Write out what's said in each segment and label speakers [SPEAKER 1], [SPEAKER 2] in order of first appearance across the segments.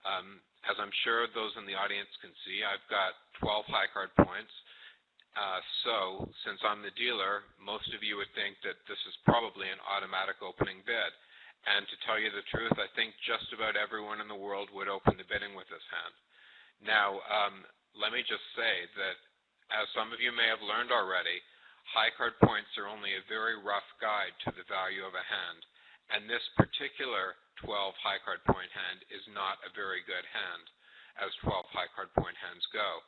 [SPEAKER 1] As I'm sure those in the audience can see, I've got 12 high card points. So since I'm the dealer, most of you would think that this is probably an automatic opening bid. And to tell you the truth, I think just about everyone in the world would open the bidding with this hand. Now, let me just say that, as some of you may have learned already, high card points are only a very rough guide to the value of a hand. And this particular 12 high card point hand is not a very good hand, as 12 high card point hands go.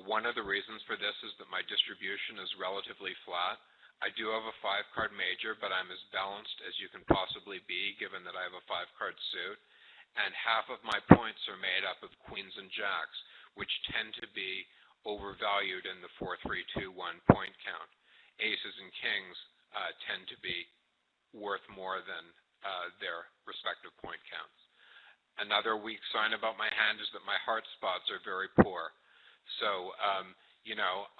[SPEAKER 1] One of the reasons for this is that my distribution is relatively flat. I do have a 5-card major, but I'm as balanced as you can possibly be, given that I have a 5-card suit. And half of my points are made up of queens and jacks, which tend to be overvalued in the 4-3-2-1 point count. Aces and kings tend to be worth more than their respective point counts. Another weak sign about my hand is that my heart spots are very poor. So,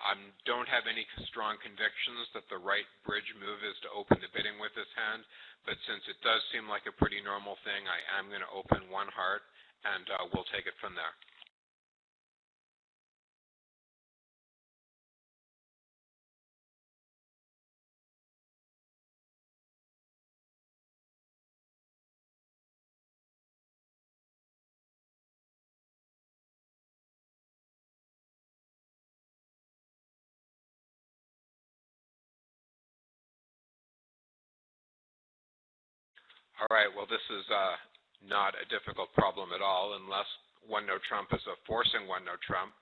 [SPEAKER 1] I don't have any strong convictions that the right bridge move is to open the bidding with this hand, but since it does seem like a pretty normal thing, I am going to open one heart, and we'll take it from there. All right, well, this is not a difficult problem at all. Unless one no trump is a forcing one no trump,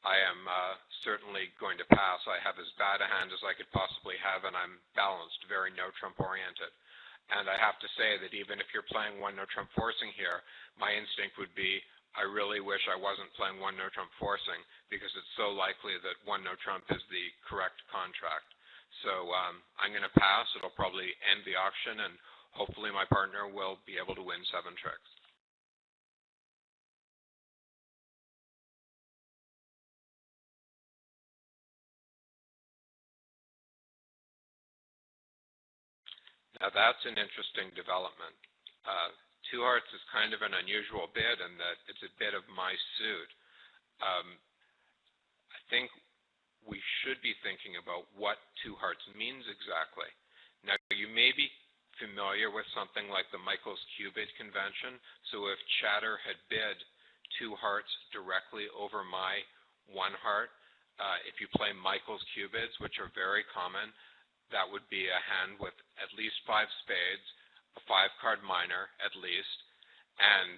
[SPEAKER 1] I am certainly going to pass. I have as bad a hand as I could possibly have, and I'm balanced, very no trump oriented. And I have to say that even if you're playing one no trump forcing here, my instinct would be, I really wish I wasn't playing one no trump forcing, because it's so likely that one no trump is the correct contract. So I'm going to pass. It'll probably end the auction, and hopefully my partner will be able to win 7 tricks. Now that's an interesting development. 2 hearts is kind of an unusual bid in that it's a bid of my suit. I think we should be thinking about what 2 hearts means exactly. Now you may be familiar with something like the Michael's Cubid convention. So if Chatter had bid 2 hearts directly over my 1 heart, if you play Michael's Cubids, which are very common, that would be a hand with at least 5 spades, a 5-card minor at least, and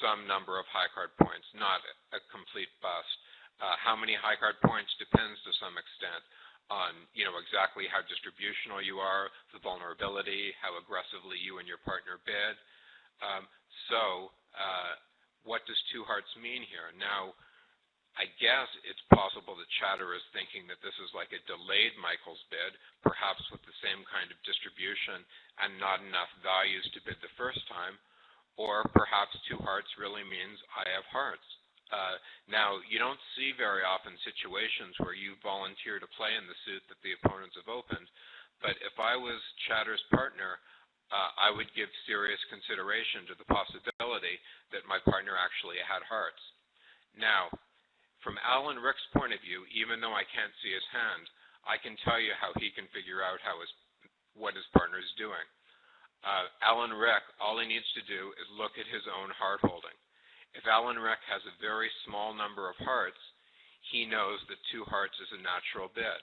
[SPEAKER 1] some number of high card points, not a complete bust. How many high card points depends to some extent on exactly how distributional you are, the vulnerability, how aggressively you and your partner bid. What does 2 hearts mean here? Now, I guess it's possible that Chatter is thinking that this is like a delayed Michael's bid, perhaps with the same kind of distribution and not enough values to bid the first time, or perhaps 2 hearts really means I have hearts. Now, you don't see very often situations where you volunteer to play in the suit that the opponents have opened, but if I was Chatter's partner, I would give serious consideration to the possibility that my partner actually had hearts. Now, from Alan Rick's point of view, even though I can't see his hand, I can tell you how he can figure out what his partner is doing. Alan Rick, all he needs to do is look at his own heart holding. If Alan Rick has a very small number of hearts, he knows that 2 hearts is a natural bid.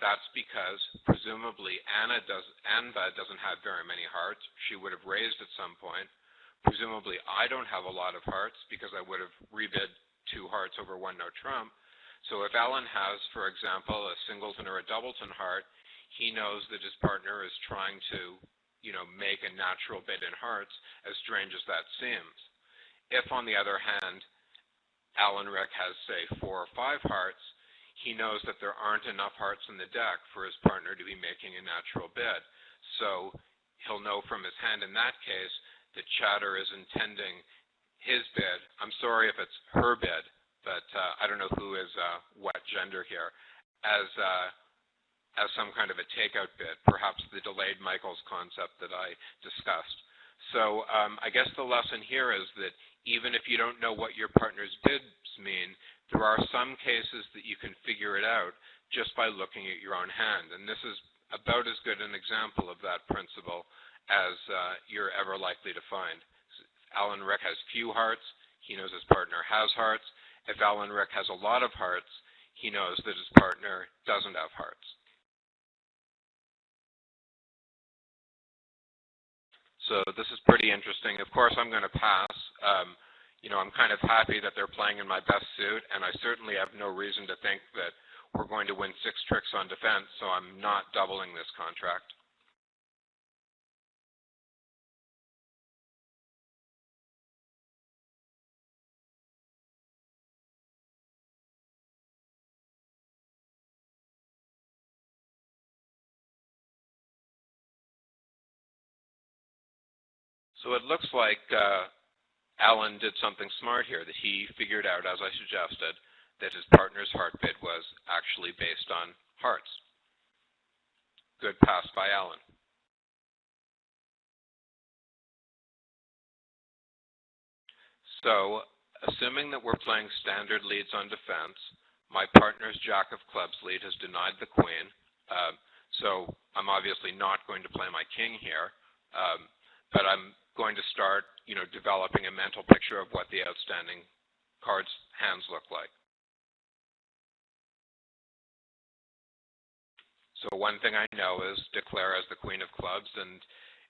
[SPEAKER 1] That's because, presumably, Anba doesn't have very many hearts. She would have raised at some point. Presumably, I don't have a lot of hearts because I would have rebid 2 hearts over 1 no trump. So if Alan has, for example, a singleton or a doubleton heart, he knows that his partner is trying to, make a natural bid in hearts, as strange as that seems. If, on the other hand, Alan Rick has, say, 4 or 5 hearts, he knows that there aren't enough hearts in the deck for his partner to be making a natural bid. So he'll know from his hand in that case that Chatter is intending his bid. I'm sorry if it's her bid, but I don't know who is what gender here, as some kind of a takeout bid, perhaps the delayed Michael's concept that I discussed. So I guess the lesson here is that even if you don't know what your partner's bids mean, there are some cases that you can figure it out just by looking at your own hand. And this is about as good an example of that principle as you're ever likely to find. Alan Rick has few hearts. He knows his partner has hearts. If Alan Rick has a lot of hearts, he knows that his partner doesn't have hearts. So this is pretty interesting. Of course, I'm going to pass. I'm kind of happy that they're playing in my best suit, and I certainly have no reason to think that we're going to win 6 tricks on defense, so I'm not doubling this contract. So it looks like Alan did something smart here, that he figured out, as I suggested, that his partner's heart bid was actually based on hearts. Good pass by Alan. So, assuming that we're playing standard leads on defense, my partner's jack of clubs lead has denied the queen. So I'm obviously not going to play my king here, but I'm going to start, developing a mental picture of what the outstanding cards' hands look like. So one thing I know is Declare as the queen of clubs, and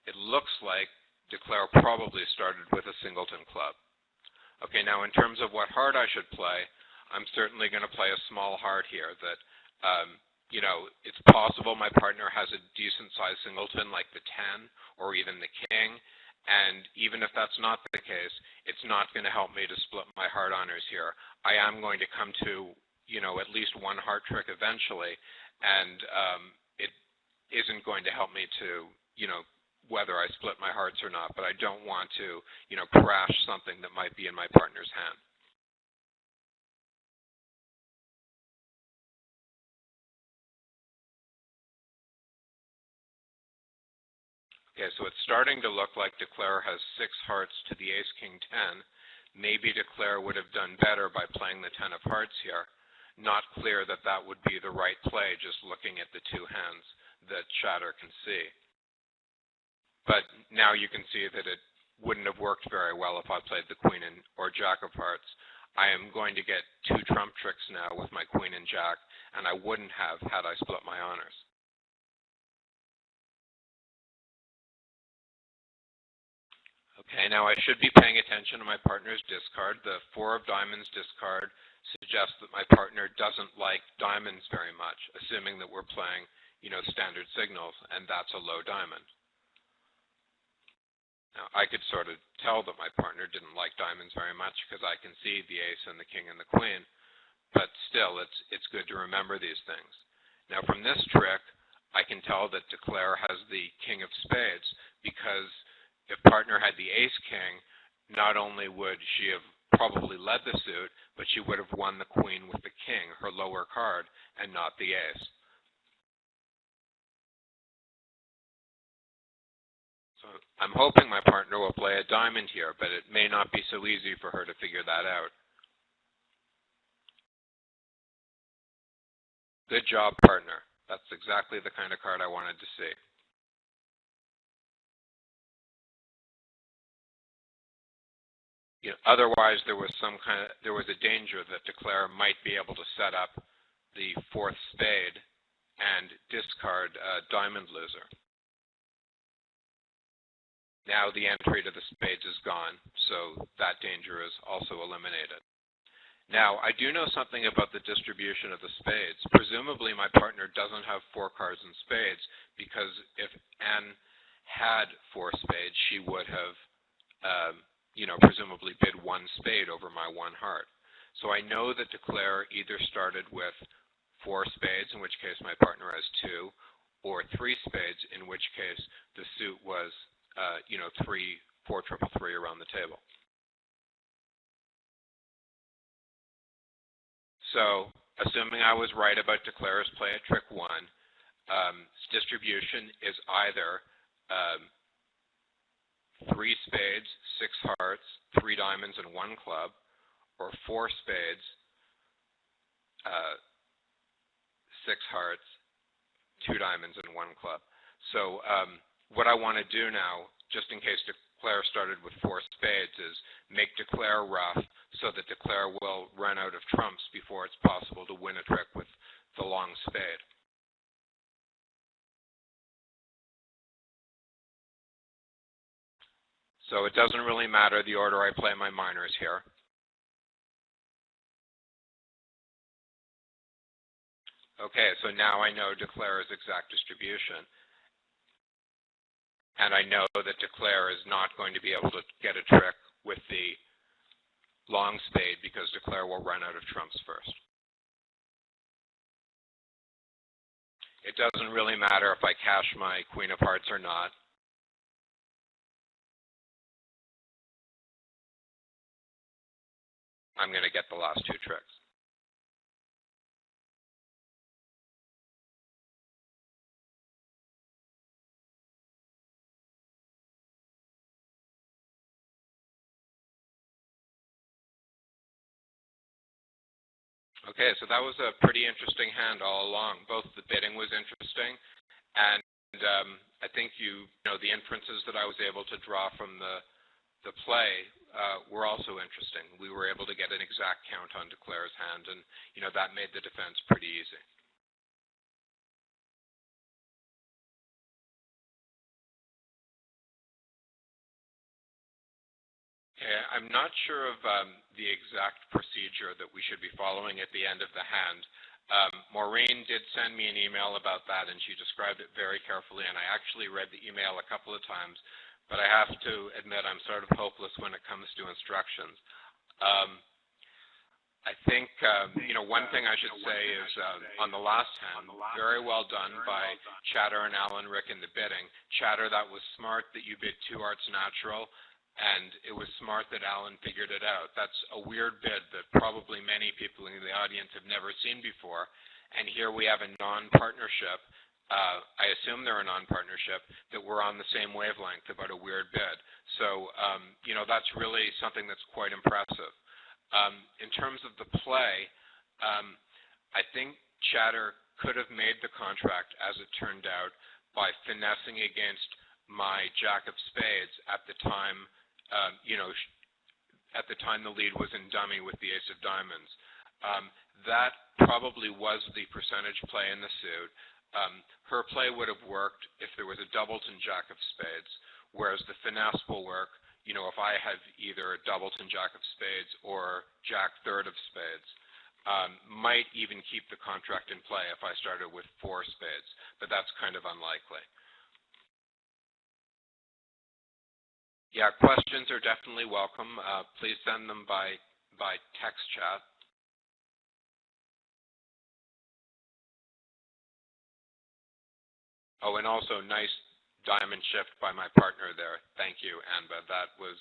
[SPEAKER 1] it looks like Declare probably started with a singleton club. Okay, now in terms of what heart I should play, I'm certainly going to play a small heart here that, it's possible my partner has a decent-sized singleton like the 10 or even the king, and even if that's not the case, it's not going to help me to split my heart honors here. I am going to come to, at least one heart trick eventually, and it isn't going to help me to, whether I split my hearts or not, but I don't want to, crash something that might be in my partner's hand. Okay, so it's starting to look like Declare has 6 hearts to the ace, king, 10. Maybe Declare would have done better by playing the 10 of hearts here. Not clear that that would be the right play, just looking at the 2 hands that chatter can see. But now you can see that it wouldn't have worked very well if I played the queen or jack of hearts. I am going to get 2 trump tricks now with my queen and jack, and I wouldn't have had I split my honors. Okay, now I should be paying attention to my partner's discard. The 4 of diamonds discard suggests that my partner doesn't like diamonds very much, assuming that we're playing, standard signals, and that's a low diamond. Now, I could sort of tell that my partner didn't like diamonds very much because I can see the ace and the king and the queen, but still, it's good to remember these things. Now, from this trick, I can tell that Declare has the king of spades, because if partner had the ace-king, not only would she have probably led the suit, but she would have won the queen with the king, her lower card, and not the ace. So I'm hoping my partner will play a diamond here, but it may not be so easy for her to figure that out. Good job, partner. That's exactly the kind of card I wanted to see. Otherwise, there was a danger that Declare might be able to set up the 4th spade and discard diamond loser. Now the entry to the spades is gone, so that danger is also eliminated. Now, I do know something about the distribution of the spades. Presumably, my partner doesn't have 4 cards in spades, because if Anne had 4 spades, she would have, presumably bid 1 spade over my 1 heart. So I know that Declare either started with 4 spades, in which case my partner has 2, or 3 spades, in which case the suit was, 4 triple 3 around the table. So, assuming I was right about Declare's play at trick 1, distribution is either 3 spades, 6 hearts, 3 diamonds, and 1 club, or 4 spades, 6 hearts, 2 diamonds, and 1 club. So what I want to do now, just in case Declare started with 4 spades, is make Declare rough so that Declare will run out of trumps before it's possible to win a trick with the long spade. So it doesn't really matter the order I play my minors here. Okay, so now I know Declare's exact distribution. And I know that Declare is not going to be able to get a trick with the long spade because Declare will run out of trumps first. It doesn't really matter if I cash my Queen of Hearts or not. I'm going to get the last 2 tricks. Okay, so that was a pretty interesting hand all along. Both the bidding was interesting, and I think the inferences that I was able to draw from the play were also interesting. We were able to get an exact count on Declare's hand, and that made the defense pretty easy. Okay, I'm not sure of the exact procedure that we should be following at the end of the hand. Maureen did send me an email about that, and she described it very carefully, and I actually read the email a couple of times, but I have to admit I'm sort of hopeless when it comes to instructions. I think, one thing I should say is on the last hand, very well done by Chatter and Alan Rick in the bidding. Chatter, that was smart that you bid 2 hearts natural, and it was smart that Alan figured it out. That's a weird bid that probably many people in the audience have never seen before, and here we have a non-partnership. I assume they're a non-partnership, that we're on the same wavelength about a weird bid. So, that's really something that's quite impressive. In terms of the play, I think Chatter could have made the contract, as it turned out, by finessing against my Jack of Spades at the time, at the time the lead was in dummy with the Ace of Diamonds. That probably was the percentage play in the suit. Her play would have worked if there was a doubleton Jack of Spades, whereas the finesse will work if I have either a doubleton Jack of Spades or Jack third of Spades. Might even keep the contract in play if I started with 4 spades, but that's kind of unlikely. Yeah, questions are definitely welcome. Please send them by text chat. Oh, and also nice diamond shift by my partner there. Thank you, Anba. That was,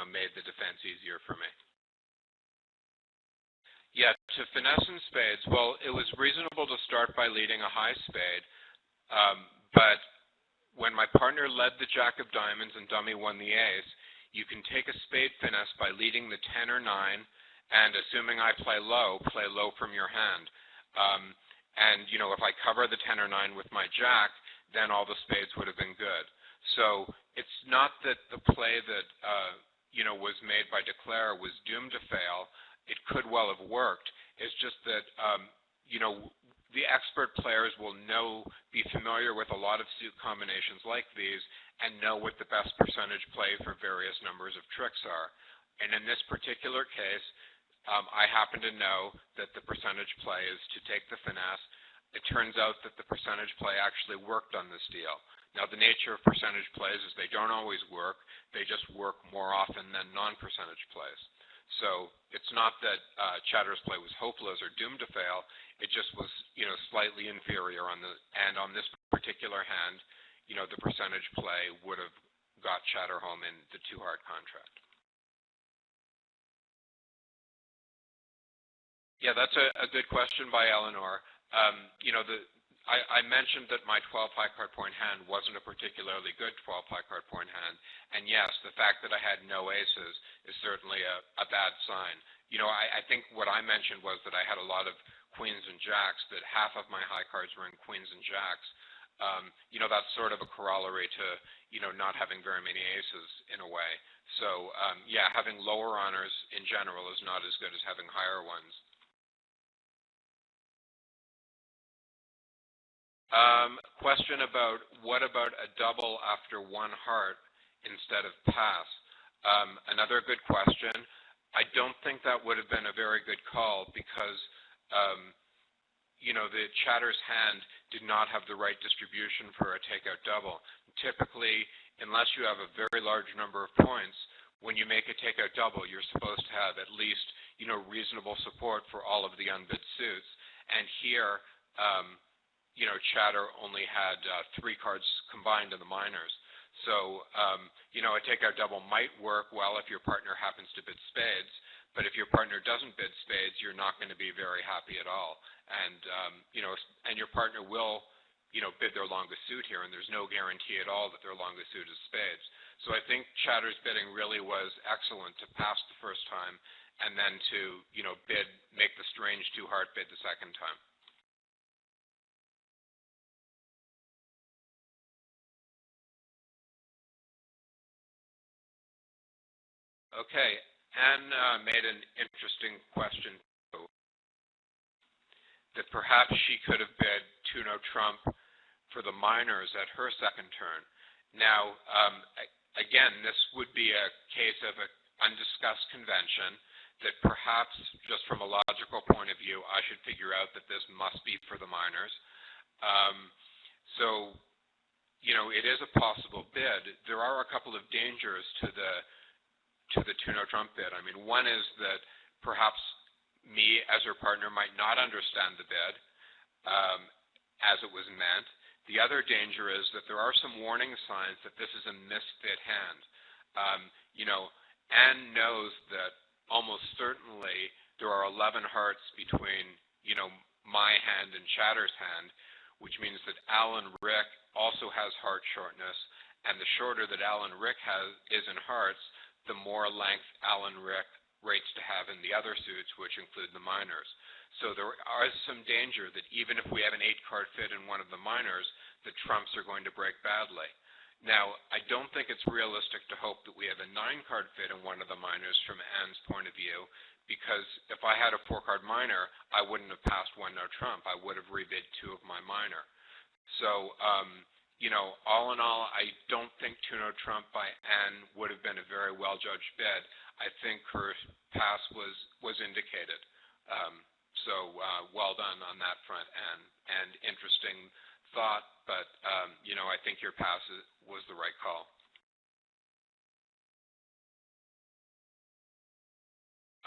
[SPEAKER 1] made the defense easier for me. Yeah, to finesse in spades, well, it was reasonable to start by leading a high spade, but when my partner led the Jack of Diamonds and dummy won the Ace, you can take a spade finesse by leading the 10 or 9, and assuming I play low from your hand. And, if I cover the 10 or 9 with my Jack, then all the spades would have been good. So it's not that the play that, was made by Declare was doomed to fail. It could well have worked. It's just that, the expert players will be familiar with a lot of suit combinations like these and know what the best percentage play for various numbers of tricks are. And in this particular case, I happen to know that the percentage play is to take the finesse. It turns out that the percentage play actually worked on this deal. Now, the nature of percentage plays is they don't always work. They just work more often than non-percentage plays. So it's not that Chatter's play was hopeless or doomed to fail. It just was, slightly inferior on this particular hand, the percentage play would have got Chatter home in the 2-heart contract. Yeah, that's a good question by Eleanor. I mentioned that my 12 high card point hand wasn't a particularly good 12 high card point hand, and yes, the fact that I had no aces is certainly a bad sign. I think what I mentioned was that I had a lot of queens and jacks, that half of my high cards were in queens and jacks. That's sort of a corollary to, not having very many aces in a way. So, yeah, having lower honors in general is not as good as having higher ones. Question about what about a double after one heart instead of pass? Another good question. I don't think that would have been a very good call because, the chatter's hand did not have the right distribution for a takeout double. Typically, unless you have a very large number of points, when you make a takeout double, you're supposed to have at least, reasonable support for all of the unbid suits. And here, chatter only had 3 cards combined in the minors. So, a takeout double might work well if your partner happens to bid spades, but if your partner doesn't bid spades, you're not going to be very happy at all. And, and your partner will, bid their longest suit here, and there's no guarantee at all that their longest suit is spades. So I think chatter's bidding really was excellent to pass the first time, and then to, make the strange 2-heart bid the second time. Okay, Anne made an interesting question, too, that perhaps she could have bid 2-no trump for the minors at her second turn. Now, again, this would be a case of an undiscussed convention that perhaps, just from a logical point of view, I should figure out that this must be for the minors. So, it is a possible bid. There are a couple of dangers to the 2-no trump bid. I mean, one is that perhaps me as her partner might not understand the bid as it was meant. The other danger is that there are some warning signs that this is a misfit hand. Anne knows that almost certainly there are 11 hearts between, my hand and chatter's hand, which means that Alan Rick also has heart shortness, and the shorter that Alan Rick is in hearts, the more length Alan Rick rates to have in the other suits, which include the minors. So there is some danger that even if we have an 8-card fit in one of the minors, the trumps are going to break badly. Now, I don't think it's realistic to hope that we have a 9-card fit in one of the minors from Anne's point of view, because if I had a 4-card minor, I wouldn't have passed 1-no trump. I would have rebid 2 of my minor. So, all in all, I don't think 2-no trump by Anne would have been a very well-judged bid. I think her pass was indicated. So well done on that front, Anne. And interesting thought, but, I think your pass was the right call.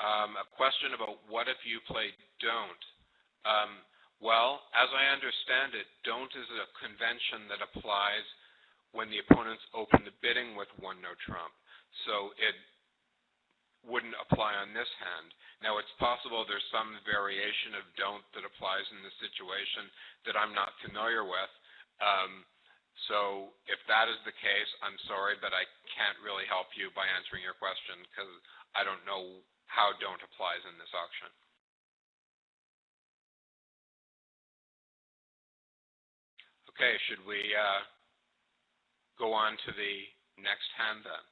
[SPEAKER 1] A question about what if you play don't. Well, as I understand it, don't is a convention that applies when the opponents open the bidding with 1-no trump. So it wouldn't apply on this hand. Now, it's possible there's some variation of don't that applies in this situation that I'm not familiar with. So if that is the case, I'm sorry, but I can't really help you by answering your question because I don't know how don't applies in this auction. Okay, should we go on to the next hand then?